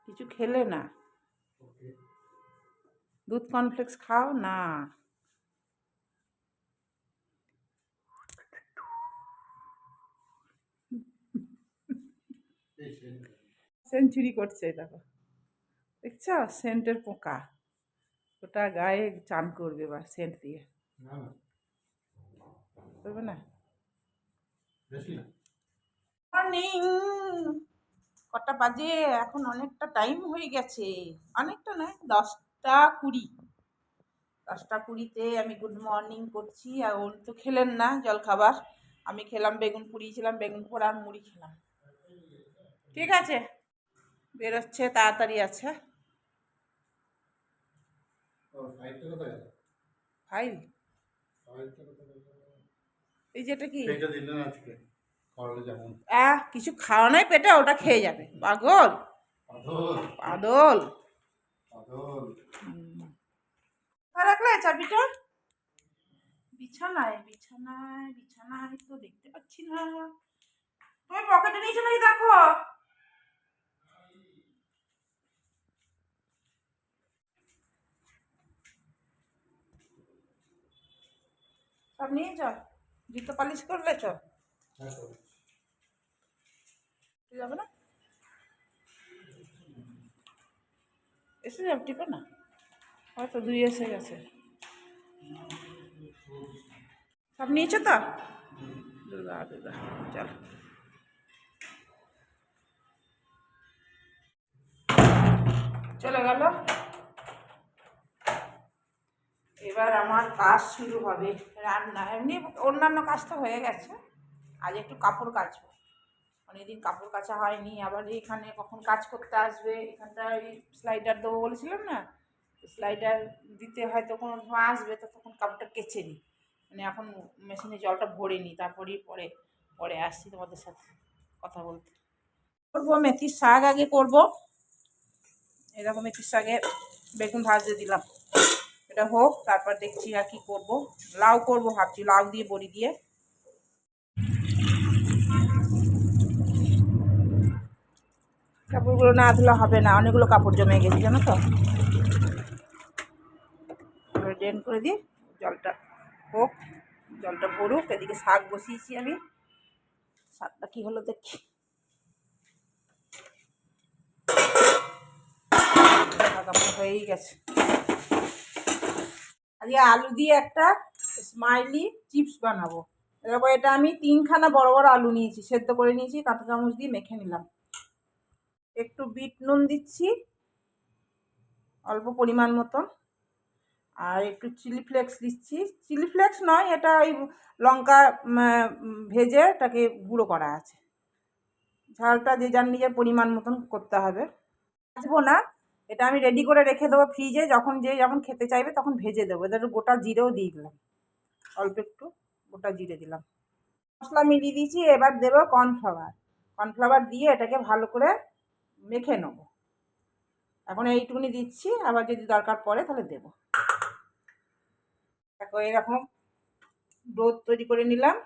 কিছু খেলে না, দুধ কর্নফ্লেক্স খাও না। সেঞ্চুরি করছে দেখো, দেখছ সেন্টের পোকা, ওটা গায়ে চান করবে বা সেন্ট দিয়ে করবে না। মর্নিং, কটা বাজে এখন? অনেকটা টাইম হয়ে গেছে, অনেকটা নয়, 10টা 20। 10টা 20-তে আমি গুড মর্নিং করছি, আর উনি তো খেলেন না জলখাবার। আমি খেলাম বেগুন পুড়িয়েছিলাম, বেগুন পোড়া আর মুড়ি খেলাম। ঠিক আছে, বেরোচ্ছে, তাড়াতাড়ি আছে। ফাইল এই যেটা কি কিছু খাওয়া নাই পেটে, ওটা খেয়ে যাবে পাগল পাগল। রাখলে চাবিটা বিছানায়, বিছানায় বিছানায় তো দেখতে পাচ্ছি না। তুমি পকেটে নিয়েছো নাকি দেখো। সব নিয়ে যাও, জুতো পালিশ করলে চ যাবে না, এসে যাবে, টিপে না, হয়তো 2 এসে গেছে। সব নিয়েছো তো? দুর্গা দুর্গা, চল চলে গেল। এবার আমার কাজ শুরু হবে, রান্না। এমনি অন্যান্য কাজ তো হয়ে গেছে, আজ একটু কাপড় কাচবো, অনেকদিন কাপড় কাচা হয়নি। আবার এখানে কখন কাজ করতে আসবে, এখানটা ওই স্লাইডার দেবো বলেছিলাম না, স্লাইডার দিতে হয়তো কোনো সময় আসবে, তো তখন কাপড়টা কেচে নিই, মানে এখন মেশিনে জলটা ভরে নিই, তারপরেই পরে পরে আসছি তোমাদের সাথে কথা বলতে। করবো মেথির শাক, আগে করবো এরকম মেথির শাকে বেগুন ভাজতে দিলাম, এটা হোক, তারপর দেখছি আর কি করব। লাউ করব ভাবছি, লাউ দিয়ে বড়ি দিয়ে। কাপড়গুলো না ধুলে হবে না, অনেকগুলো কাপড় জমে গেছে জানো তো। ড্রেন করে দিই, জলটা হোক, জলটা ভরুক। এদিকে শাক বসিয়েছি আমি, শাকটা কি হলো দেখি। হয়েই গেছে। আজকে আলু দিয়ে একটা স্মাইলি চিপস বানাবো। এরকম এটা আমি 3খানা বড় বড় আলু নিয়েছি, সেদ্ধ করে নিয়েছি, কাঁটা চামচ দিয়ে মেখে নিলাম। একটু বিট নুন দিচ্ছি অল্প পরিমাণ মতন, আর একটু চিলি ফ্লেক্স দিচ্ছি। চিলি ফ্লেক্স নয়, এটা ওই লঙ্কা ভেজে এটাকে গুঁড়ো করা আছে। ঝালটা যে যার নিজের পরিমাণ মতন করতে হবে। ভাজবো না, এটা আমি রেডি করে রেখে দেবো ফ্রিজে, যখন খেতে চাইবে তখন ভেজে দেবো। এদের গোটা জিরেও দিয়ে দিলাম, অল্প একটু গোটা জিরে দিলাম, মশলা মিলিয়ে দিয়েছি। এবার দেবো কর্নফ্লাওয়ার, কর্নফ্লাওয়ার দিয়ে এটাকে ভালো করে মেখে নেবো। এখন এইটুকুনি দিচ্ছি, আবার যদি দরকার পড়ে তাহলে দেবো। দেখো এরকম ডো তৈরি করে নিলাম।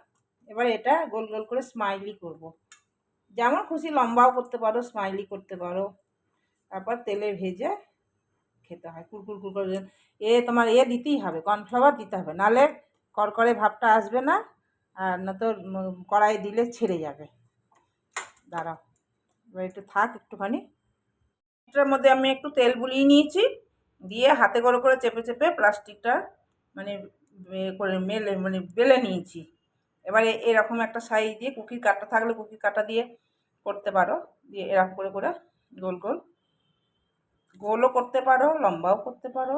এবার এটা গোল গোল করে স্মাইলি করব, যেমন খুশি লম্বাও করতে পারো, স্মাইলি করতে পারো। তারপর তেলে ভেজে খেতে হয় কুরকুর কুরকুর। তোমার দিতেই হবে, কর্নফ্লাওয়ার দিতে হবে, নাহলে করকরে ভাবটা আসবে না, আর না তো কড়াই দিলে ছেড়ে যাবে। দাঁড়াও, এবার একটু থাক একটুখানি। এটার মধ্যে আমি একটু তেল বুলিয়ে নিয়েছি, দিয়ে হাতে করে চেপে চেপে প্লাস্টিকটা মানে করে বেলে নিয়েছি। এবারে এরকম একটা সাইজ দিয়ে, কুকির কাটা থাকলে কুকির কাটা দিয়ে করতে পারো, দিয়ে এরকম করে গোল গোল, গোলও করতে পারো, লম্বাও করতে পারো।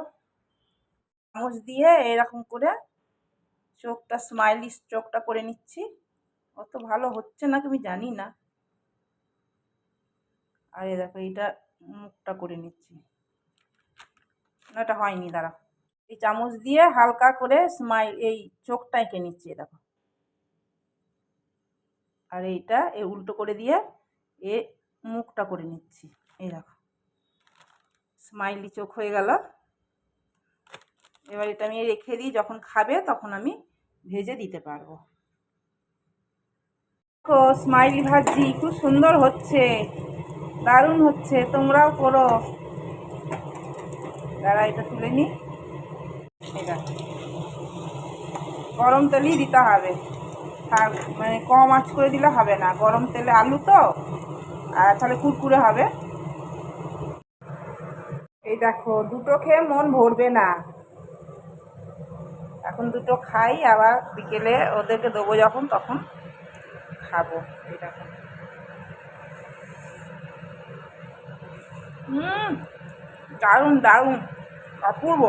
চামচ দিয়ে এরকম করে চোখটা, স্মাইলি চোখটা করে নিচ্ছি। অত ভালো হচ্ছে না তুমি জানি না, আর দেখো এইটা মুখটা করে নিচ্ছি, এটা হয়নি, দাঁড়া। এই চামচ দিয়ে হালকা করে এই চোখটা এঁকে নিচ্ছি, দেখো। আর এইটা উল্টো করে দিয়ে মুখটা করে নিচ্ছি, এই দেখো স্মাইলি চোখ হয়ে গেল। এবার এটা আমি রেখে দিই, যখন খাবে তখন আমি ভেজে দিতে পারবো। দেখো স্মাইলি ভাজি খুব সুন্দর হচ্ছে, দারুণ হচ্ছে, তোমরাও করো। দাঁড়া, এটা তুলে নি। এটা গরম তেলই দিতে হবে, আর মানে কম আঁচ করে দিলে হবে না, গরম তেলে আলু তো, আর তাহলে কুরকুরে হবে। এই দেখো, দুটো খেয়ে মন ভরবে না, এখন দুটো খাই, আবার বিকেলে ওদেরকে দেবো যখন তখন খাবো। এই দেখো, দারুণ দারুণ, অপূর্ব।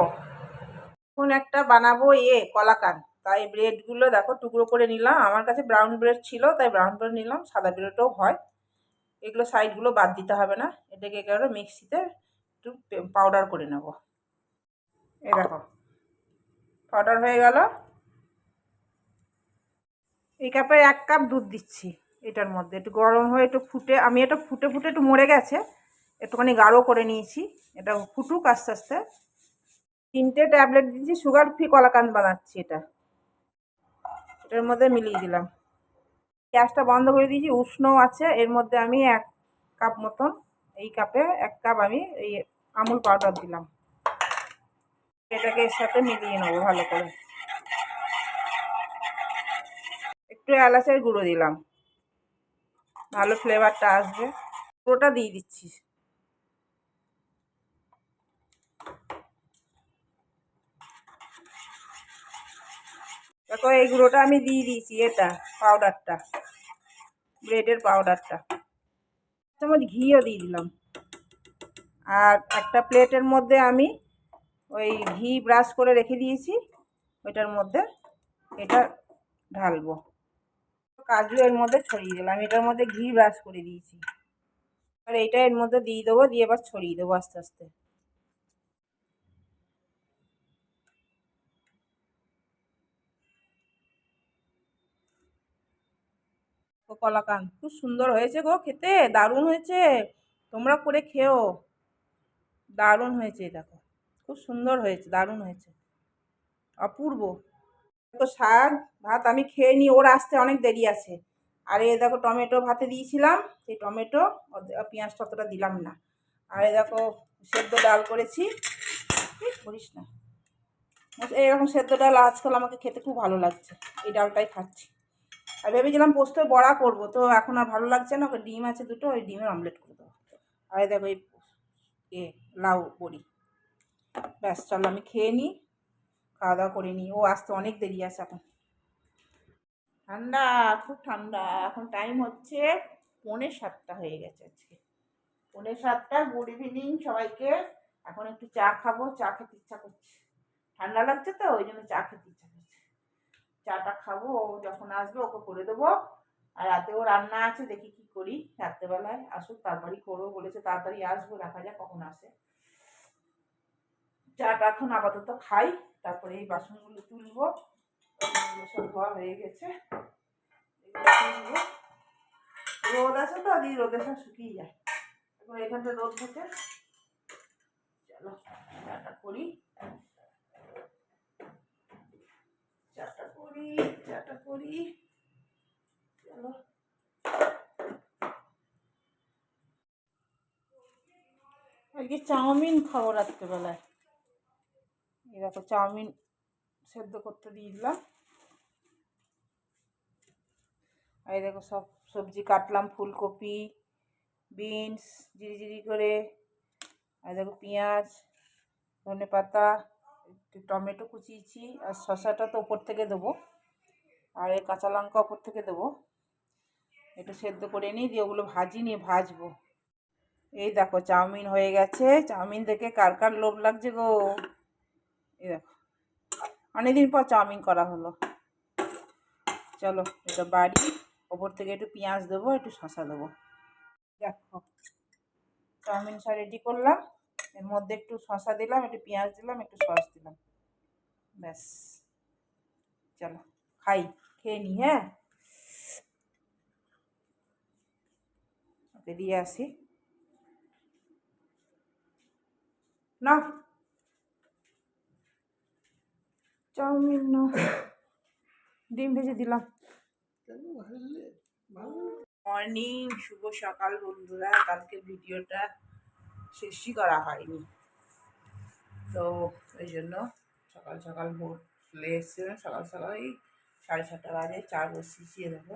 এখন একটা বানাবো কলাকান, তাই ব্রেডগুলো দেখো টুকরো করে নিলাম, আমার কাছে ব্রাউন ব্রেড ছিল তাই ব্রাউন ব্রেড নিলাম, সাদা ব্রেডও হয়। এগুলো সাইডগুলো বাদ দিতে হবে না, এটাকে একেবারে মিক্সিতে একটু পাউডার করে নেব। এই দেখো, পাউডার হয়ে গেল। এই কাপে 1 কাপ দুধ দিচ্ছি, এটার মধ্যে একটু গরম হয়ে একটু ফুটে, আমি এটা ফুটে ফুটে একটু মরে গেছে, একটুখানি গাঢ় করে নিয়েছি, এটা ফুটুক আস্তে আস্তে। 3টে ট্যাবলেট দিচ্ছি, সুগার ফ্রি কলাকান্দ বানাচ্ছি এটা, এটার মধ্যে মিলিয়ে দিলাম। গ্যাসটা বন্ধ করে দিয়েছি, উষ্ণ আছে, এর মধ্যে আমি 1 কাপ মতন, এই কাপে 1 কাপ আমি এই আমুল পাউডার দিলাম, এটাকে এর সাথে মিলিয়ে নেবো ভালো করে। একটু এলাচের গুঁড়ো দিলাম, ভালো ফ্লেভারটা আসবে। পুরোটা দিয়ে দিচ্ছি। দেখো, এই গুঁড়োটা আমি দিয়ে দিয়েছি, এটা পাউডারটা, ব্রেডের পাউডারটা। 1 চামচ ঘিও দিয়ে দিলাম, আর একটা প্লেটের মধ্যে আমি ওই ঘি ব্রাশ করে রেখে দিয়েছি, ওইটার মধ্যে এটা ঢালবো। কাজু এর মধ্যে ছড়িয়ে দিলাম, এটার মধ্যে ঘি ব্রাশ করে দিয়েছি, আর এইটা এর মধ্যে দিয়ে দেবো, দিয়ে এবার ছড়িয়ে দেবো আস্তে আস্তে। কলাকান খুব সুন্দর হয়েছে গো, খেতে দারুণ হয়েছে, তোমরা করে খেও, দারুণ হয়েছে। দেখো, খুব সুন্দর হয়েছে, দারুণ হয়েছে, অপূর্ব। তো শাক ভাত আমি খেয়ে নিই, ওর আসতে অনেক দেরি আছে। আর এই দেখো, টমেটো ভাতে দিয়েছিলাম, সেই টমেটো পেঁয়াজটা অতটা দিলাম না। আর এই দেখো, সেদ্ধ ডাল করেছি, করিস না, এইরকম সেদ্ধ ডাল আজকাল আমাকে খেতে খুব ভালো লাগছে, এই ডালটাই খাচ্ছি। আর ভেবেছিলাম পোস্তর বড়া করবো, তো এখন আর ভালো লাগছে না, ওকে ডিম আছে দুটো, ওই ডিমের অমলেট করে দেবো। আর এই দেখো, এই লাউ বড়ি। ব্যাস, চলো আমি খেয়ে নিই, খাওয়া দাওয়া করে নিই, ও আসতে অনেক দেরি আছে এখন। ঠান্ডা, খুব ঠান্ডা, এখন টাইম হচ্ছে 6:45 হয়ে গেছে আজকে, 6:45। গুড ইভিনিং সবাইকে। এখন একটু চা খাবো, চা খেতে ইচ্ছা করছে, ঠান্ডা লাগছে তো ওই জন্য চা খেতে ইচ্ছা করছে। চাটা খাবো, ও যখন আসবে ওকে করে দেবো। আর রাতেও রান্না আছে, দেখি কি করি, রাত্রেবেলায় আসুক তারপরই করবো বলেছে, তাড়াতাড়ি আসবো, দেখা যাক কখন আসে। চাটা এখন আপাতত খাই, তারপরে এই বাসনগুলো তুলবো, সব ধোয়া হয়ে গেছে, রোদ আছে তো, দিয়ে রোদে সব শুকিয়ে যায়, এখন এখানটা রোদ থাকে। চলো চাটা করি, চাটা করি, চাটা করি। চলো, আজকে চাউমিন খাবো রাত্রেবেলায়। এই দেখো, চাউমিন সেদ্ধ করতে দিয়ে দিলাম, আর এই দেখো সব সবজি কাটলাম, ফুলকপি, বিনস জিরি জিরি করে, আর দেখো পেঁয়াজ, ধনে পাতা, একটু টমেটো কুচিয়েছি, আর শসাটা তো ওপর থেকে দেবো, আর এই কাঁচা লঙ্কা ওপর থেকে দেবো। একটু সেদ্ধ করে নিই, দিয়ে ওগুলো নিয়ে ভাজবো। এই দেখো, চাউমিন হয়ে গেছে, চাউমিন দেখে কার কার লোভ লাগছে গো। এই দেখো, অনেকদিন পর চাউমিন করা হলো। চলো এটা বাড়ি, ওপর থেকে একটু পেঁয়াজ দেবো, একটু শসা দেবো। দেখো, চাউমিন রেডি করলাম, এর মধ্যে একটু শসা দিলাম, একটু পেঁয়াজ দিলাম, একটু সস দিলাম, ব্যাস। চলো খাই, খেয়ে নি, হ্যাঁ, ওকে দিয়ে আসি। না, চাউমিন না, ডিম ভেজে দিলাম। মর্নিং, শুভ সকাল বন্ধুরা। কালকে ভিডিওটা শেষই করা হয়নি, তো ওই জন্য সকাল সকাল ভোর চলে এসেছিলাম। সকাল সকালই 6:30 বাজে চা বসিয়েছি। দেখো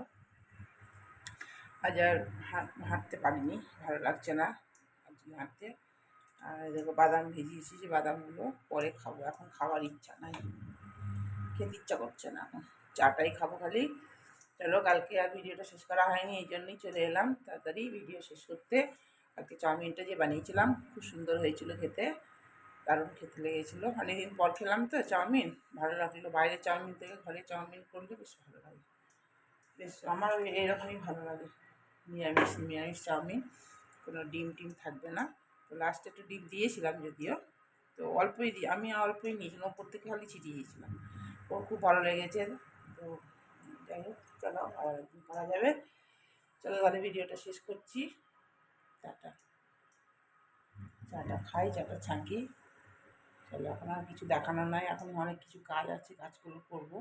আজ আর হাঁটতে পারিনি, ভালো লাগছে না আজকে হাঁটতে। আর দেখো বাদাম ভিজিয়েছি, যে বাদামগুলো পরে খাবো, এখন খাওয়ার ইচ্ছা নাই, খেতে ইচ্ছা করছে না, এখন চাটাই খাবো খালি। চলো, কালকে আর ভিডিওটা শেষ করা হয়নি, এই জন্যই চলে এলাম তাড়াতাড়ি ভিডিও শেষ করতে। কালকে চাউমিনটা যে বানিয়েছিলাম খুব সুন্দর হয়েছিল খেতে, দারুণ খেতে লেগেছিলো। অনেকদিন পর খেলাম তো চাউমিন, ভালো লাগলো। বাইরের চাউমিন থেকে ঘরে চাউমিন করলে বেশ ভালো লাগে, বেশ আমার এরকমই ভালো লাগে। নিরামিষ নিরামিষ চাউমিন, কোনো ডিম টিম থাকবে না। তো লাস্টে একটু ডিম দিয়েছিলাম যদিও, তো অল্পই আমি অল্পই নিয়েছিলাম, ওপর থেকে খালি ছিটিয়ে দিয়েছিলাম। ওর খুব ভালো লেগেছে। তো যাই হোক, চলো আর একদিন করা যাবে। চলো তাহলে ভিডিওটা শেষ করছি। চাটা চাটা খাই, চাটা ছাঁকি। চলো, এখন আর কিছু দেখানো নাই, এখন অনেক কিছু কাজ আছে, কাজগুলো করবো।